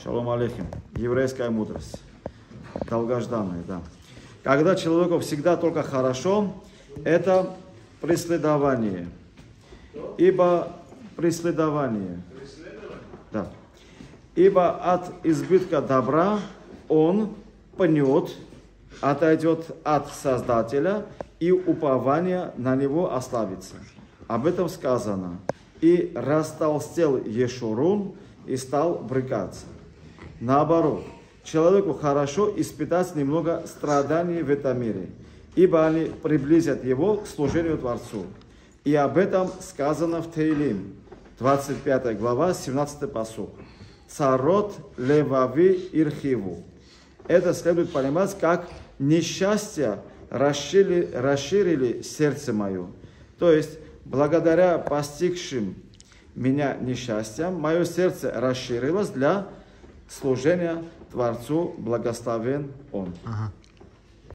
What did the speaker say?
Шалом алейхим. Еврейская мудрость. Долгожданная, да. Когда человеку всегда только хорошо, это преследование. Ибо преследование. Да. Ибо от избытка добра он пнет, отойдет от Создателя, и упование на него ослабится. Об этом сказано. И растолстел Ешурун, и стал брыкаться. Наоборот, человеку хорошо испытать немного страданий в этом мире, ибо они приблизят его к служению Творцу. И об этом сказано в Теилим, 25 глава, 17 пасук. Царот левави ирхиву. Это следует понимать, как несчастья расширили сердце мое. То есть, благодаря постигшим меня несчастьям, мое сердце расширилось для служения Творцу, благословен Он. Ага.